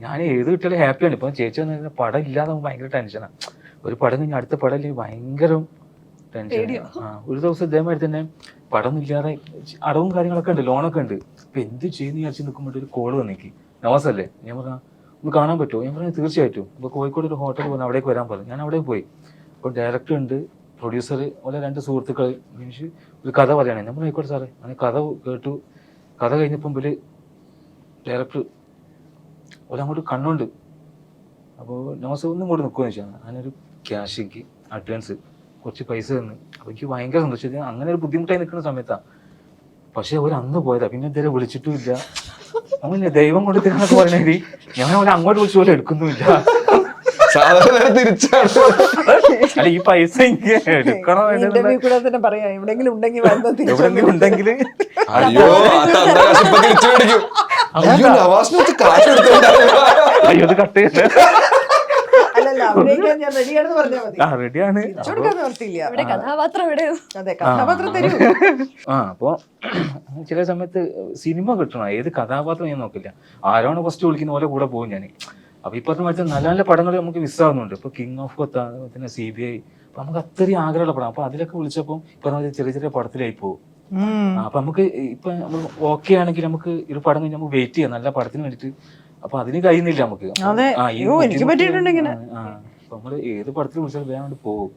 ഞാൻ ഏത് കിട്ടിയാലും ഹാപ്പിയാണ്. ഇപ്പം ചേച്ചി വന്നിട്ട് പടം ഇല്ലാതെ ഭയങ്കര ടെൻഷനാണ്. ഒരു പടം കഴിഞ്ഞ് അടുത്ത പടം ഇല്ലെങ്കിൽ ഭയങ്കര ടെൻഷൻ. ഒരു ദിവസം ഇതേമാതിരി തന്നെ പടം ഇല്ലാതെ അടവും കാര്യങ്ങളൊക്കെ ഉണ്ട്, ലോണൊക്കെ ഉണ്ട്. ഇപ്പൊ എന്ത് ചെയ്യുന്ന വിചാരിച്ച് നിൽക്കുമ്പോൾ ഒരു കോള് വന്നേക്ക്, നവാസല്ലേ. ഞാൻ പറഞ്ഞാൽ ഒന്ന് കാണാൻ പറ്റുമോ? ഞാൻ പറഞ്ഞു തീർച്ചയായിട്ടും. അപ്പോൾ കോഴിക്കോട് ഒരു ഹോട്ടൽ പറഞ്ഞു, അവിടേക്ക് വരാൻ പറഞ്ഞു. ഞാൻ അവിടെ പോയി. അപ്പോൾ ഡയറക്ടർ ഉണ്ട്, പ്രൊഡ്യൂസർ, ഓരോ 2 സുഹൃത്തുക്കൾ മീൻസ് ഒരു കഥ പറയുകയാണ്. നമ്മൾ ആയിക്കോട്ടെ സാറേ. അങ്ങനെ കഥ കേട്ടു. കഥ കഴിഞ്ഞപ്പം ഇവര് ഡയറക്ടർ ഒരങ്ങോട്ട് കണ്ണുണ്ട്. അപ്പോൾ നവാസ് ഒന്നും കൂടെ നിൽക്കുമെന്ന് വെച്ചാൽ ഞാനൊരു ക്യാഷ് എനിക്ക് അഡ്വാൻസ് കുറച്ച് പൈസ തന്നു. അപ്പോൾ എനിക്ക് ഭയങ്കര സന്തോഷം. അങ്ങനെ ഒരു ബുദ്ധിമുട്ടായി നിൽക്കുന്ന സമയത്താണ്. പക്ഷെ അവർ അന്ന് പോയതാ, പിന്നെ ഇതുവരെ വിളിച്ചിട്ടും ഇല്ല. അങ്ങനെ ദൈവം കൊണ്ട് തരുന്നൊക്കെ പറയണേരി ഞാൻ അവരെ അങ്ങോട്ട് വിളിച്ചു പോലെ എടുക്കുന്നുമില്ല. അല്ല ഈ പൈസ എനിക്ക് എടുക്കണോ എവിടെങ്കിലും ഉണ്ടെങ്കിൽ അയ്യോ അത് കട്ട് ചെയ്യട്ടെ. റെഡിയാണ്. അപ്പൊ ചില സമയത്ത് സിനിമ കിട്ടണം, ഏത് കഥാപാത്രം ഞാൻ നോക്കില്ല, ആരാണ് ഫസ്റ്റ് വിളിക്കുന്ന പോലെ കൂടെ പോകും ഞാൻ. അപ്പൊ ഇപ്പത്തെ വെച്ചാൽ നല്ല നല്ല പടങ്ങൾ നമുക്ക് മിസ്സാകുന്നുണ്ട്. ഇപ്പൊ കിങ് ഓഫ് കൊത്ത, പിന്നെ CBI, അപ്പൊ നമുക്ക് അത്രയും ആഗ്രഹമുള്ള പടം. അപ്പൊ അതിലൊക്കെ വിളിച്ചപ്പോൾ ഇപ്പൊ ചെറിയ ചെറിയ പടത്തിലായി പോകും. അപ്പൊ നമുക്ക് ഇപ്പൊ നമ്മൾ ഓക്കെ ആണെങ്കിൽ നമുക്ക് ഒരു പടം കഴിഞ്ഞ് നമുക്ക് വെയിറ്റ് ചെയ്യാം നല്ല പടത്തിന് വേണ്ടിട്ട്. അപ്പൊ അതിന് കഴിയുന്നില്ല നമുക്ക്. എനിക്ക് പറ്റിയിട്ടുണ്ട് ഇങ്ങനെ. നമ്മള് ഏത് പടത്തിൽ വിളിച്ചാൽ വേഗം പോകും.